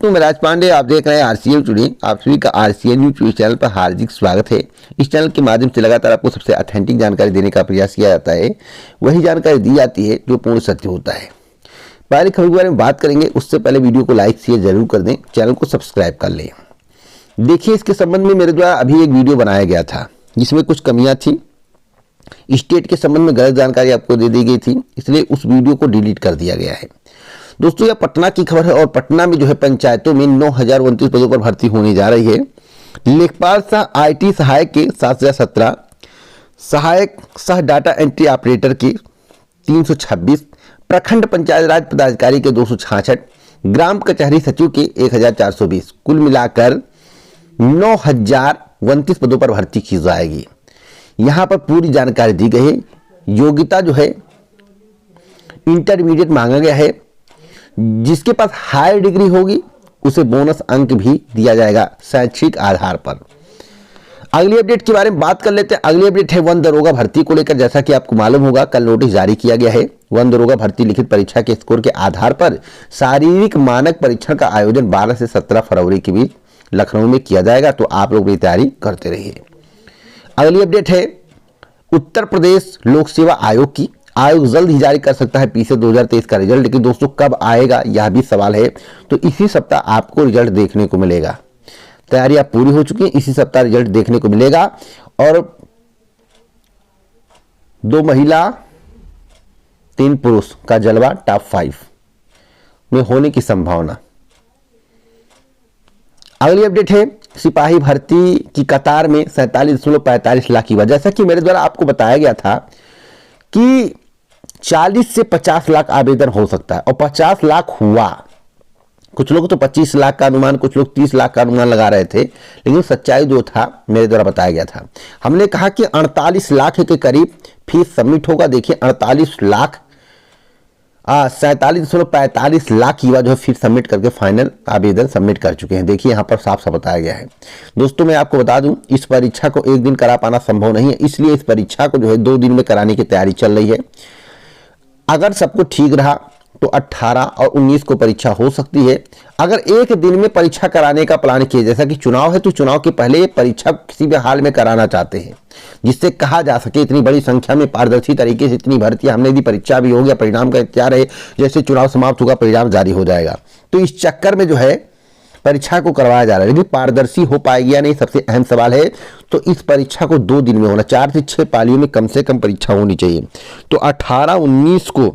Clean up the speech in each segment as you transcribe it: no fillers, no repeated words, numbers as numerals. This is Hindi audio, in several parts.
दोस्तों, मैं राज पांडे, आप देख रहे हैं आरसीएन टुडे। आप सभी का आरसीएन न्यूज चैनल पर हार्दिक स्वागत है। इस चैनल के माध्यम से लगातार आपको सबसे ऑथेंटिक जानकारी देने का प्रयास किया जाता है। वही जानकारी दी जाती है जो पूर्ण सत्य होता है। पहले खबर के बारे में बात करेंगे, उससे पहले वीडियो को लाइक शेयर जरूर कर दें, चैनल को सब्सक्राइब कर लें। देखिए, इसके संबंध में मेरे द्वारा अभी एक वीडियो बनाया गया था जिसमें कुछ कमियाँ थी। स्टेट के संबंध में गलत जानकारी आपको दे दी गई थी, इसलिए उस वीडियो को डिलीट कर दिया गया है। दोस्तों, यह पटना की खबर है और पटना में जो है पंचायतों में 9,029 पदों पर भर्ती होने जा रही है। लेखपाल सह आईटी सहायक के 7,017, सहायक सह डाटा एंट्री ऑपरेटर के 326, प्रखंड पंचायत राज पदाधिकारी के 266, ग्राम कचहरी सचिव के 1,420, कुल मिलाकर 9,029 पदों पर भर्ती की जाएगी। यहाँ पर पूरी जानकारी दी गई है। योग्यता जो है इंटरमीडिएट मांगा गया है। जिसके पास हायर डिग्री होगी उसे बोनस अंक भी दिया जाएगा शैक्षिक आधार पर। अगली अपडेट के बारे में बात कर लेते हैं। अगली अपडेट है वन दरोगा भर्ती को लेकर। जैसा कि आपको मालूम होगा, कल नोटिस जारी किया गया है। वन दरोगा भर्ती लिखित परीक्षा के स्कोर के आधार पर शारीरिक मानक परीक्षण का आयोजन 12 से 17 फरवरी के बीच लखनऊ में किया जाएगा, तो आप लोग भी तैयारी करते रहिए। अगली अपडेट है उत्तर प्रदेश लोक सेवा आयोग की। आयोग जल्द ही जारी कर सकता है पीसे 2023 का रिजल्ट, लेकिन दोस्तों कब आएगा यह भी सवाल है। तो इसी सप्ताह आपको रिजल्ट देखने को मिलेगा। तैयारी आप पूरी हो चुकी है, इसी सप्ताह रिजल्ट देखने को मिलेगा। और 2 महिला 3 पुरुष का जलवा टॉप 5 में होने की संभावना। अगली अपडेट है सिपाही भर्ती की कतार में 47.45 लाख युवा। जैसा कि मेरे द्वारा आपको बताया गया था कि 40 से 50 लाख आवेदन हो सकता है और 50 लाख हुआ। कुछ लोग तो 25 लाख का अनुमान, कुछ लोग 30 लाख का अनुमान लगा रहे थे, लेकिन सच्चाई जो था मेरे द्वारा बताया गया था। हमने कहा कि 48 लाख के करीब फीस सबमिट होगा। देखिए 47.45 लाख युवा जो है फीस सबमिट करके फाइनल आवेदन सबमिट कर चुके हैं। देखिए यहाँ पर साफ साफ बताया गया है। दोस्तों, मैं आपको बता दूं, इस परीक्षा को एक दिन करा पाना संभव नहीं है, इसलिए इस परीक्षा को जो है 2 दिन में कराने की तैयारी चल रही है। अगर सब कुछ ठीक रहा तो 18 और 19 को परीक्षा हो सकती है। अगर एक दिन में परीक्षा कराने का प्लान किया, जैसा कि चुनाव है तो चुनाव के पहले ये परीक्षा किसी भी हाल में कराना चाहते हैं, जिससे कहा जा सके इतनी बड़ी संख्या में पारदर्शी तरीके से इतनी भर्ती हमने दी, परीक्षा भी हो गया, परिणाम का इंतजार है। जैसे चुनाव समाप्त होगा परिणाम जारी हो जाएगा। तो इस चक्कर में जो है परीक्षा को करवाया जा रहा है, लेकिन पारदर्शी हो पाएगी या नहीं सबसे अहम सवाल है। तो इस परीक्षा को 2 दिन में होना, 4 से 6 पालियों में कम से कम परीक्षा होनी चाहिए। तो 18-19 को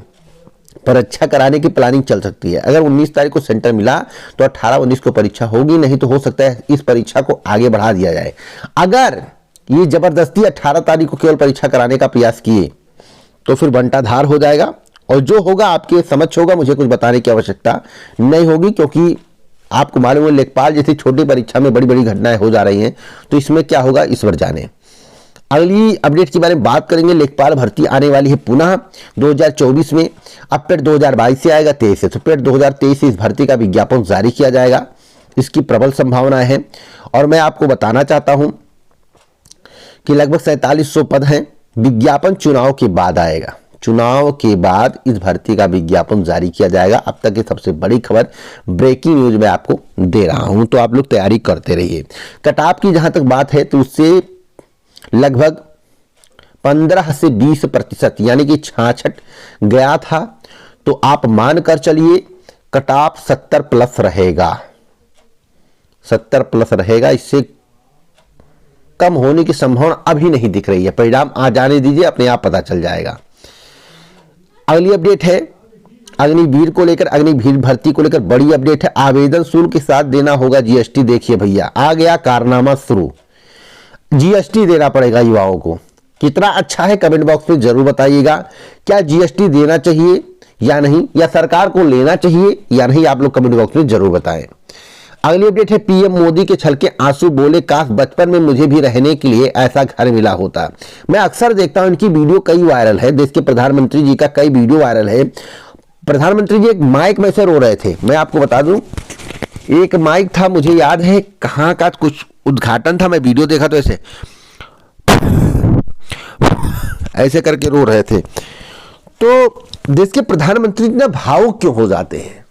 परीक्षा कराने की प्लानिंग चल सकती है। अगर 19 तारीख को सेंटर मिला तो 18-19 को परीक्षा होगी, नहीं तो हो सकता है इस परीक्षा को आगे बढ़ा दिया जाए। अगर ये जबरदस्ती 18 तारीख को केवल परीक्षा कराने का प्रयास किए तो फिर बंटाधार हो जाएगा और जो होगा आपके समझ होगा, मुझे कुछ बताने की आवश्यकता नहीं होगी, क्योंकि आपको मालूम है लेखपाल जैसी छोटी परीक्षा में बड़ी बड़ी घटनाएं हो जा रही हैं। तो इसमें क्या होगा ईश्वर जाने। अगली अपडेट के बारे में बात करेंगे। लेखपाल भर्ती आने वाली है पुनः 2024 में। अब पेड 2022 से आएगा 23 से, तो पेड 2023 से इस भर्ती का विज्ञापन जारी किया जाएगा। इसकी प्रबल संभावनाएं हैं और मैं आपको बताना चाहता हूं कि लगभग 4700 पद हैं। विज्ञापन चुनाव के बाद आएगा। चुनाव के बाद इस भर्ती का विज्ञापन जारी किया जाएगा। अब तक की सबसे बड़ी खबर, ब्रेकिंग न्यूज में आपको दे रहा हूं, तो आप लोग तैयारी करते रहिए। कटऑफ की जहां तक बात है तो उससे लगभग 15 से 20% यानी कि 66 गया था, तो आप मान कर चलिए कटऑफ 70 प्लस रहेगा। 70 प्लस रहेगा। इससे कम होने की संभावना अभी नहीं दिख रही है। परिणाम आ जाने दीजिए, अपने आप पता चल जाएगा। अगली अपडेट है अग्निवीर को लेकर। अग्निवीर भर्ती को लेकर बड़ी अपडेट है। आवेदन शुल्क के साथ देना होगा जीएसटी। देखिए भैया, आ गया कारनामा शुरू। जीएसटी देना पड़ेगा युवाओं को। कितना अच्छा है कमेंट बॉक्स में जरूर बताइएगा। क्या जीएसटी देना चाहिए या नहीं, या सरकार को लेना चाहिए या नहीं, आप लोग कमेंट बॉक्स में जरूर बताएं। अगली अपडेट है पीएम मोदी के छलके आंसू, बोले काश बचपन में मुझे भी रहने के लिए ऐसा घर मिला होता। मैं अक्सर देखता हूं इनकी वीडियो कई वायरल है। देश के प्रधानमंत्री जी का कई वीडियो वायरल है। प्रधानमंत्री जी एक माइक में से रो रहे थे। मैं आपको बता दूं, एक माइक था, मुझे याद है कहां का, कुछ उद्घाटन था, मैं वीडियो देखा तो ऐसे करके रो रहे थे। तो देश के प्रधानमंत्री ना भावुक क्यों हो जाते हैं,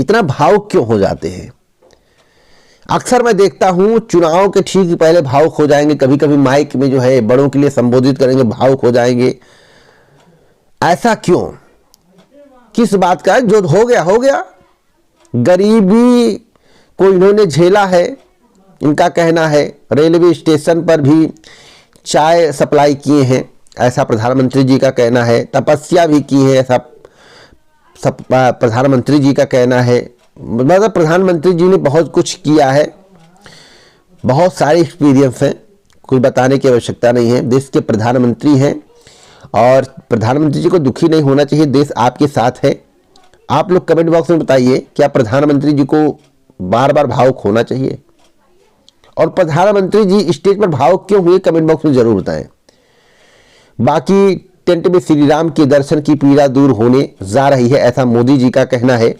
इतना भावुक क्यों हो जाते हैं? अक्सर मैं देखता हूं चुनाव के ठीक पहले भावुक हो जाएंगे, कभी कभी माइक में जो है बड़ों के लिए संबोधित करेंगे, भावुक हो जाएंगे। ऐसा क्यों? किस बात का? जो हो गया हो गया। गरीबी को इन्होंने झेला है, इनका कहना है। रेलवे स्टेशन पर भी चाय सप्लाई किए हैं, ऐसा प्रधानमंत्री जी का कहना है। तपस्या भी की है, ऐसा प्रधानमंत्री जी का कहना है। मतलब प्रधानमंत्री जी ने बहुत कुछ किया है, बहुत सारे एक्सपीरियंस हैं, कुछ बताने की आवश्यकता नहीं है। देश के प्रधानमंत्री हैं और प्रधानमंत्री जी को दुखी नहीं होना चाहिए, देश आपके साथ है। आप लोग कमेंट बॉक्स में बताइए, क्या प्रधानमंत्री जी को बार बार भावुक होना चाहिए? और प्रधानमंत्री जी स्टेज पर भावुक क्यों हुए, कमेंट बॉक्स में जरूर बताएं। बाकी टेंट में श्री राम के दर्शन की पीड़ा दूर होने जा रही है, ऐसा मोदी जी का कहना है।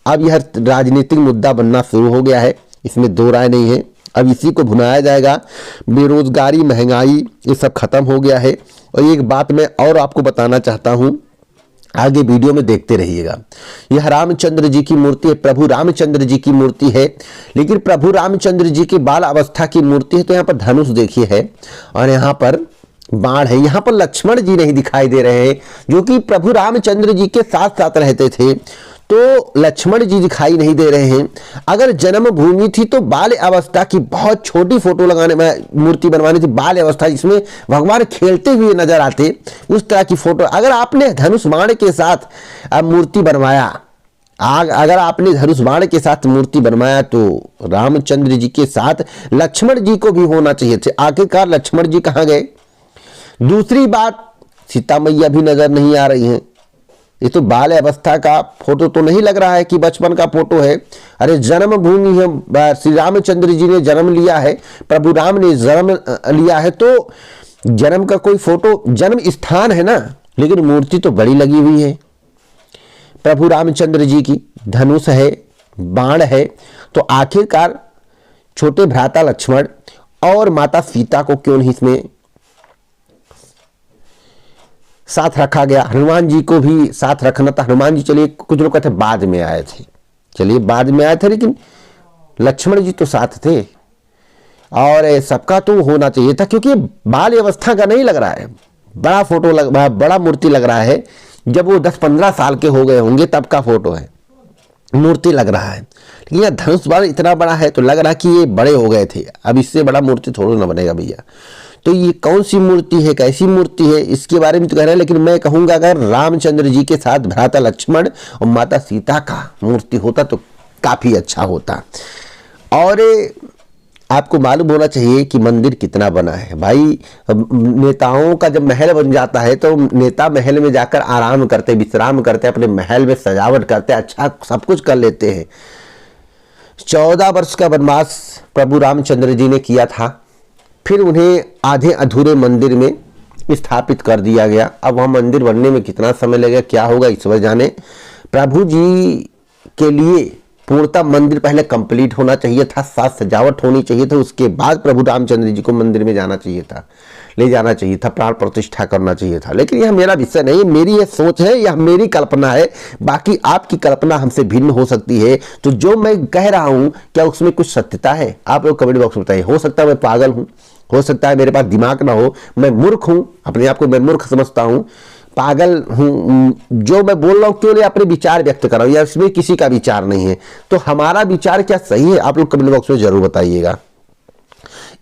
अब यह राजनीतिक मुद्दा बनना शुरू हो गया है, इसमें दो राय नहीं है। अब इसी को भुनाया जाएगा। बेरोजगारी, महंगाई, ये सब खत्म हो गया है। और एक बात मैं और आपको बताना चाहता हूं, आगे वीडियो में देखते रहिएगा। यह रामचंद्र जी की मूर्ति है, प्रभु रामचंद्र जी की मूर्ति है। लेकिन प्रभु रामचंद्र जी की बाल अवस्था की मूर्ति है। तो यहाँ पर धनुष देखिए है और यहाँ पर बाण है। यहाँ पर लक्ष्मण जी नहीं दिखाई दे रहे हैं, जो कि प्रभु रामचंद्र जी के साथ साथ रहते थे। तो लक्ष्मण जी दिखाई नहीं दे रहे हैं। अगर जन्मभूमि थी तो बाल अवस्था की बहुत छोटी फोटो लगाने में मूर्ति बनवानी थी, बाल अवस्था जिसमें भगवान खेलते हुए नजर आते, उस तरह की फोटो। अगर आपने धनुष बाण के साथ मूर्ति बनवाया, अगर आपने धनुष बाण के साथ मूर्ति बनवाया, तो रामचंद्र जी के साथ लक्ष्मण जी को भी होना चाहिए थे। आखिरकार लक्ष्मण जी कहाँ गए? दूसरी बात, सीता मैया भी नजर नहीं आ रही हैं। ये तो बाल अवस्था का फोटो तो नहीं लग रहा है कि बचपन का फोटो है। अरे जन्मभूमि है, श्री रामचंद्र जी ने जन्म लिया है, प्रभु राम ने जन्म लिया है, तो जन्म का कोई फोटो, जन्म स्थान है ना। लेकिन मूर्ति तो बड़ी लगी हुई है प्रभु रामचंद्र जी की, धनुष है, बाण है। तो आखिरकार छोटे भ्राता लक्ष्मण और माता सीता को क्यों नहीं इसमें साथ रखा गया? हनुमान जी को भी साथ रखना था। हनुमान जी चलिए कुछ लोग कहते बाद में आए थे, चलिए बाद में आए थे, लेकिन लक्ष्मण जी तो साथ थे। और सबका तो होना चाहिए था, क्योंकि बाल अवस्था का नहीं लग रहा है, बड़ा फोटो बड़ा मूर्ति लग रहा है। जब वो 10-15 साल के हो गए होंगे तब का फोटो है, मूर्ति लग रहा है। लेकिन यह धनुष बाण इतना बड़ा है तो लग रहा कि ये बड़े हो गए थे। अब इससे बड़ा मूर्ति थोड़ा ना बनेगा भैया। तो ये कौन सी मूर्ति है, कैसी मूर्ति है, इसके बारे में तो कह रहे हैं। लेकिन मैं कहूंगा अगर रामचंद्र जी के साथ भ्राता लक्ष्मण और माता सीता का मूर्ति होता तो काफी अच्छा होता। और आपको मालूम होना चाहिए कि मंदिर कितना बना है भाई। नेताओं का जब महल बन जाता है तो नेता महल में जाकर आराम करते, विश्राम करते, अपने महल में सजावट करते, अच्छा सब कुछ कर लेते हैं। 14 वर्ष का वनवास प्रभु रामचंद्र जी ने किया था, फिर उन्हें आधे अधूरे मंदिर में स्थापित कर दिया गया। अब वह मंदिर बनने में कितना समय लगेगा, क्या होगा, ईश्वर जाने। प्रभु जी के लिए पूर्णतः मंदिर पहले कंप्लीट होना चाहिए था, साथ सजावट होनी चाहिए था, उसके बाद प्रभु रामचंद्र जी को मंदिर में जाना चाहिए था, ले जाना चाहिए था, प्राण प्रतिष्ठा करना चाहिए था। लेकिन यह मेरा विषय नहीं, मेरी यह सोच है, यह मेरी कल्पना है। बाकी आपकी कल्पना हमसे भिन्न हो सकती है। तो जो मैं कह रहा हूं क्या उसमें कुछ सत्यता है? आप लोग कमेंट बॉक्स में बताइए। हो सकता है मैं पागल हूं, हो सकता है मेरे पास दिमाग ना हो, मैं मूर्ख हूं, अपने आप को मैं मूर्ख समझता हूं, पागल हूं। जो मैं बोल रहा हूं केवल अपने विचार व्यक्त कर रहा हूं, या इसमें किसी का विचार नहीं है। तो हमारा विचार क्या सही है, आप लोग कमेंट बॉक्स में जरूर बताइएगा।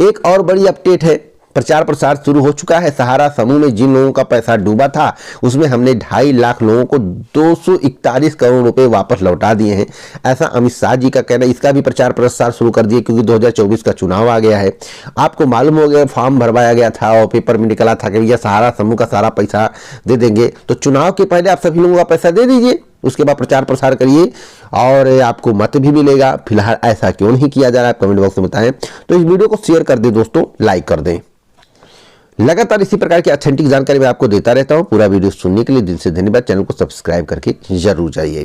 एक और बड़ी अपडेट है, प्रचार प्रसार शुरू हो चुका है। सहारा समूह में जिन लोगों का पैसा डूबा था उसमें हमने 2.5 लाख लोगों को 241 करोड़ रुपए वापस लौटा दिए हैं, ऐसा अमित शाह जी का कहना है। इसका भी प्रचार प्रसार शुरू कर दिए क्योंकि 2024 का चुनाव आ गया है। आपको मालूम हो गया, फॉर्म भरवाया गया था और पेपर में निकला था कि भैया सहारा समूह का सारा पैसा दे देंगे। तो चुनाव के पहले आप सभी लोगों का पैसा दे दीजिए, उसके बाद प्रचार प्रसार करिए और आपको मत भी मिलेगा। फिलहाल ऐसा क्यों नहीं किया जा रहा है, आप कमेंट बॉक्स में बताएं। तो इस वीडियो को शेयर कर दें दोस्तों, लाइक कर दें। लगातार इसी प्रकार की ऑथेंटिक जानकारी मैं आपको देता रहता हूं। पूरा वीडियो सुनने के लिए दिल से धन्यवाद। चैनल को सब्सक्राइब करके जरूर जाइए।